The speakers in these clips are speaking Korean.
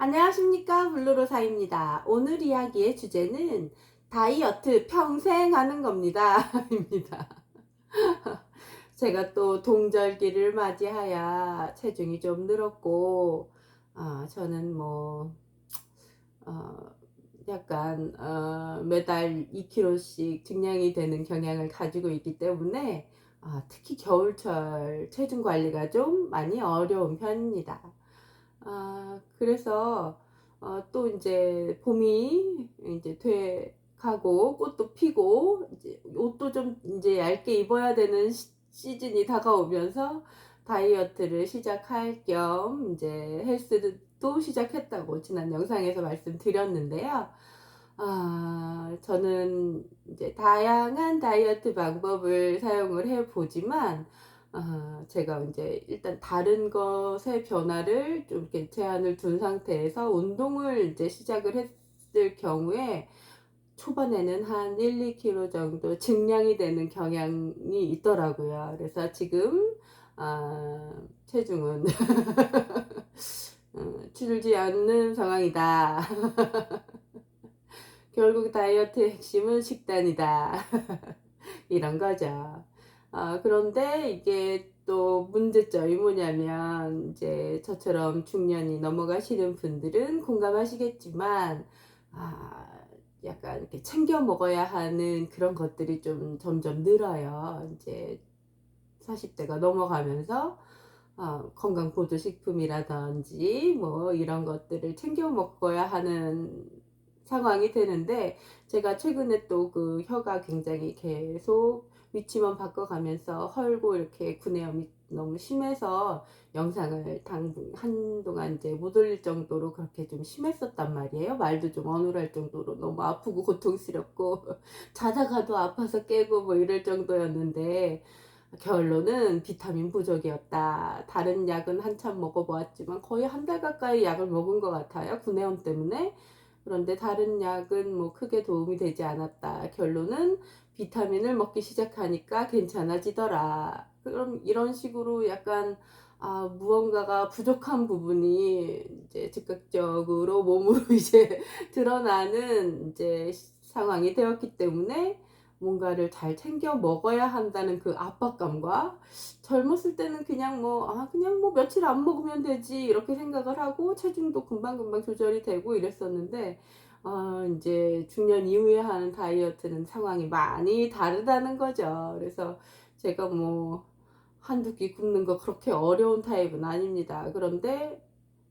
안녕하십니까, 블루로사입니다. 오늘 이야기의 주제는 다이어트 평생 하는 겁니다. 입니다. 제가 또 동절기를 맞이하여 체중이 좀 늘었고, 저는 뭐 어, 약간 매달 2kg씩 증량이 되는 경향을 가지고 있기 때문에 특히 겨울철 체중 관리가 좀 많이 어려운 편입니다. 그래서 또 이제 봄이 이제 돼 가고 꽃도 피고 이제 옷도 좀 이제 얇게 입어야 되는 시즌이 다가오면서 다이어트를 시작할 겸 이제 헬스도 시작했다고 지난 영상에서 말씀드렸는데요. 저는 이제 다양한 다이어트 방법을 사용을 해 보지만 제가 이제 일단 다른 것의 변화를 좀 이렇게 제한을 둔 상태에서 운동을 이제 시작을 했을 경우에 초반에는 한 1-2kg 정도 증량이 되는 경향이 있더라고요. 그래서 지금 체중은 줄지 않는 상황이다. 결국 다이어트의 핵심은 식단이다. 이런 거죠. 그런데 이게 또 문제점이 뭐냐면, 이제 저처럼 중년이 넘어가시는 분들은 공감하시겠지만, 아, 약간 이렇게 챙겨 먹어야 하는 그런 것들이 좀 점점 늘어요. 이제 40대가 넘어가면서 건강보조식품이라든지 뭐 이런 것들을 챙겨 먹어야 하는 상황이 되는데, 제가 최근에 또 그 혀가 굉장히 계속 위치만 바꿔가면서 헐고 이렇게 구내염이 너무 심해서 영상을 한동안 이제 못 올릴 정도로 그렇게 좀 심했었단 말이에요. 말도 좀 어눌할 정도로 너무 아프고 고통스럽고 자다가도 아파서 깨고 뭐 이럴 정도였는데, 결론은 비타민 부족이었다. 다른 약은 한참 먹어보았지만 거의 한 달 가까이 약을 먹은 것 같아요. 구내염 때문에. 그런데 다른 약은 뭐 크게 도움이 되지 않았다. 결론은 비타민을 먹기 시작하니까 괜찮아지더라. 그럼 이런 식으로 약간 무언가가 부족한 부분이 이제 즉각적으로 몸으로 이제 드러나는 이제 상황이 되었기 때문에, 뭔가를 잘 챙겨 먹어야 한다는 그 압박감과, 젊었을 때는 그냥 뭐 며칠 안 먹으면 되지 이렇게 생각을 하고 체중도 금방금방 조절이 되고 이랬었는데, 이제 중년 이후에 하는 다이어트는 상황이 많이 다르다는 거죠. 그래서 제가 뭐 한두 끼 굶는 거 그렇게 어려운 타입은 아닙니다. 그런데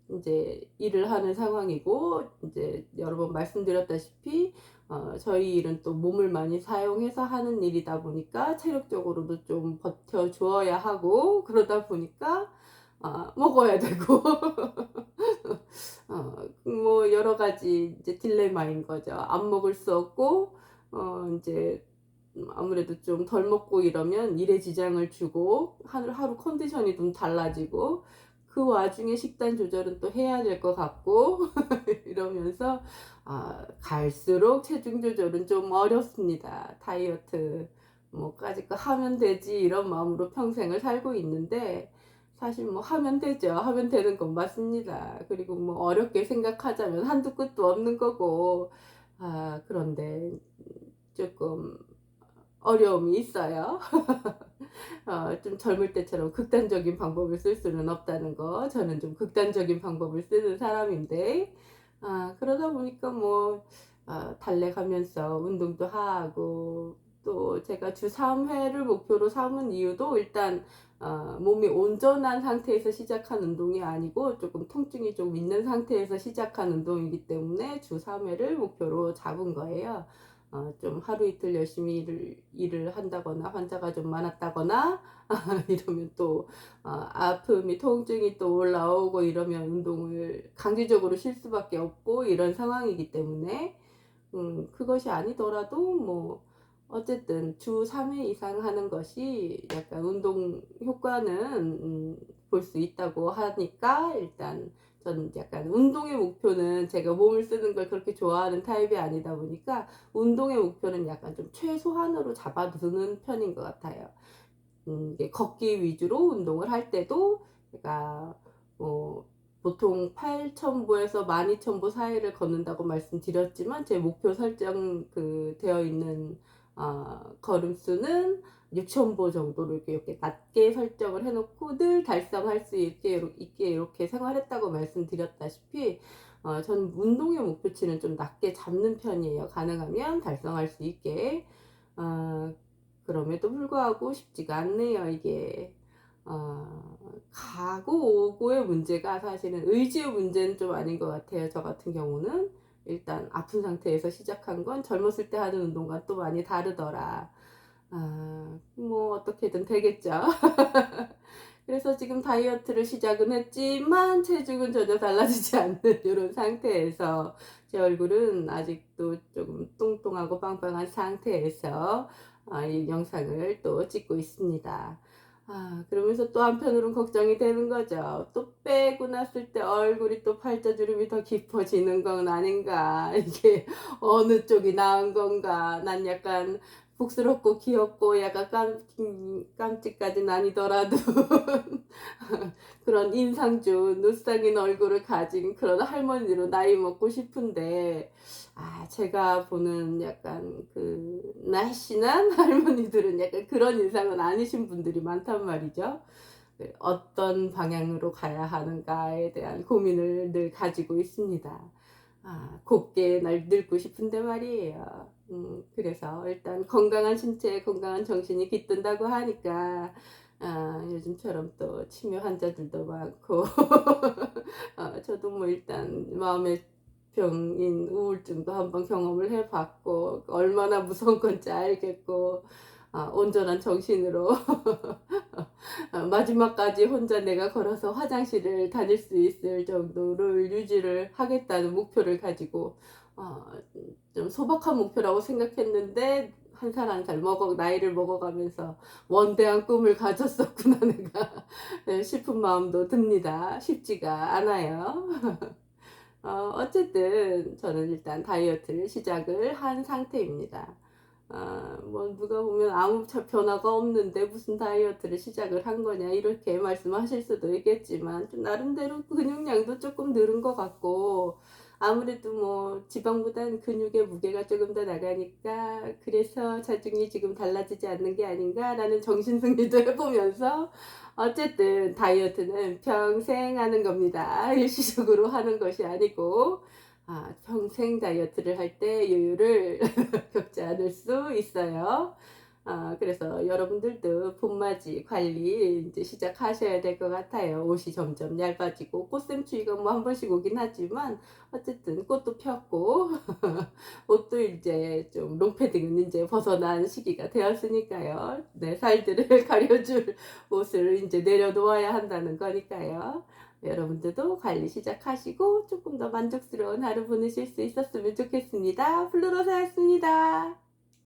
이제 일을 하는 상황이고, 이제 여러 번 말씀드렸다시피 저희 일은 또 몸을 많이 사용해서 하는 일이다 보니까 체력적으로도 좀 버텨 주어야 하고, 그러다 보니까 먹어야 되고 뭐 여러 가지 이제 딜레마인 거죠. 안 먹을 수 없고, 이제 아무래도 좀 덜 먹고 이러면 일에 지장을 주고 하루 컨디션이 좀 달라지고, 그 와중에 식단 조절은 또 해야 될 것 같고 이러면서 갈수록 체중 조절은 좀 어렵습니다. 다이어트 뭐까짓 거 하면 되지 이런 마음으로 평생을 살고 있는데, 사실 뭐 하면 되죠. 하면 되는 건 맞습니다. 그리고 뭐 어렵게 생각하자면 한두 끝도 없는 거고, 그런데 조금 어려움이 있어요. 좀 젊을 때처럼 극단적인 방법을 쓸 수는 없다는 거. 저는 좀 극단적인 방법을 쓰는 사람인데, 그러다 보니까 뭐 달래가면서 운동도 하고, 또 제가 주 3회를 목표로 삼은 이유도 일단 몸이 온전한 상태에서 시작한 운동이 아니고 조금 통증이 좀 있는 상태에서 시작한 운동이기 때문에 주 3회를 목표로 잡은 거예요. 좀 하루 이틀 열심히 일을 한다거나 환자가 좀 많았다거나 이러면 또 아픔이 통증이 또 올라오고 이러면 운동을 강제적으로 쉴 수밖에 없고 이런 상황이기 때문에, 그것이 아니더라도 뭐 어쨌든 주 3회 이상 하는 것이 약간 운동 효과는 볼 수 있다고 하니까, 일단 저는 약간 운동의 목표는, 제가 몸을 쓰는 걸 그렇게 좋아하는 타입이 아니다 보니까 운동의 목표는 약간 좀 최소한으로 잡아두는 편인 것 같아요. 이게 걷기 위주로 운동을 할 때도 제가 뭐 보통 8,000보에서 12,000보 사이를 걷는다고 말씀드렸지만 제 목표 설정 되어 있는 걸음수는 6,000보 정도로 이렇게 낮게 설정을 해 놓고 늘 달성할 수 있게 이렇게 생활했다고 말씀드렸다시피 전 운동의 목표치는 좀 낮게 잡는 편이에요. 가능하면 달성할 수 있게. 어 그럼에도 불구하고 쉽지가 않네요, 이게. 가고 오고의 문제가 사실은 의지의 문제는 좀 아닌 것 같아요. 저 같은 경우는. 일단 아픈 상태에서 시작한 건 젊었을 때 하던 운동과 또 많이 다르더라. 뭐 어떻게든 되겠죠. 그래서 지금 다이어트를 시작은 했지만 체중은 전혀 달라지지 않는 이런 상태에서 제 얼굴은 아직도 조금 뚱뚱하고 빵빵한 상태에서 이 영상을 또 찍고 있습니다. 그러면서 또 한편으로는 걱정이 되는 거죠. 또 빼고 났을 때 얼굴이 또 팔자주름이 더 깊어지는 건 아닌가. 이게 어느 쪽이 나은 건가. 난 약간 복스럽고 귀엽고 약간 깜찍까지는 아니더라도 그런 인상 좋은 못생긴 얼굴을 가진 그런 할머니로 나이 먹고 싶은데 제가 보는 약간 날씬한 할머니들은 약간 그런 인상은 아니신 분들이 많단 말이죠. 어떤 방향으로 가야 하는가에 대한 고민을 늘 가지고 있습니다. 곱게 날 늙고 싶은데 말이에요. 그래서 일단 건강한 신체, 건강한 정신이 깃든다고 하니까 요즘처럼 또 치매 환자들도 많고 저도 뭐 일단 마음의 병인 우울증도 한번 경험을 해 봤고 얼마나 무서운 건지 알겠고 온전한 정신으로 마지막까지 혼자 내가 걸어서 화장실을 다닐 수 있을 정도를 유지를 하겠다는 목표를 가지고 어 좀 소박한 목표라고 생각했는데 한 살 한 살 나이를 먹어가면서 '원대한 꿈을 가졌었구나 내가.' 싶은 마음도 듭니다. 쉽지가 않아요. 어쨌든 저는 일단 다이어트를 시작을 한 상태입니다. 뭐 누가 보면 아무 변화가 없는데 무슨 다이어트를 시작을 한 거냐 이렇게 말씀하실 수도 있겠지만 좀 나름대로 근육량도 조금 늘은 것 같고 아무래도 뭐 지방보단 근육의 무게가 조금 더 나가니까 그래서 체중이 지금 달라지지 않는 게 아닌가라는 정신승리도 해보면서 어쨌든 다이어트는 평생 하는 겁니다. 일시적으로 하는 것이 아니고 평생 다이어트를 할 때 여유를 겪지 않을 수 있어요. 그래서 여러분들도 봄맞이 관리 이제 시작하셔야 될 것 같아요. 옷이 점점 얇아지고 꽃샘추위가 뭐 한 번씩 오긴 하지만 어쨌든 꽃도 폈고 옷도 이제 좀 롱패딩은 이제 벗어난 시기가 되었으니까요. 내 살들을 가려줄 옷을 이제 내려놓아야 한다는 거니까요. 여러분들도 관리 시작하시고 조금 더 만족스러운 하루 보내실 수 있었으면 좋겠습니다. 플루로사였습니다.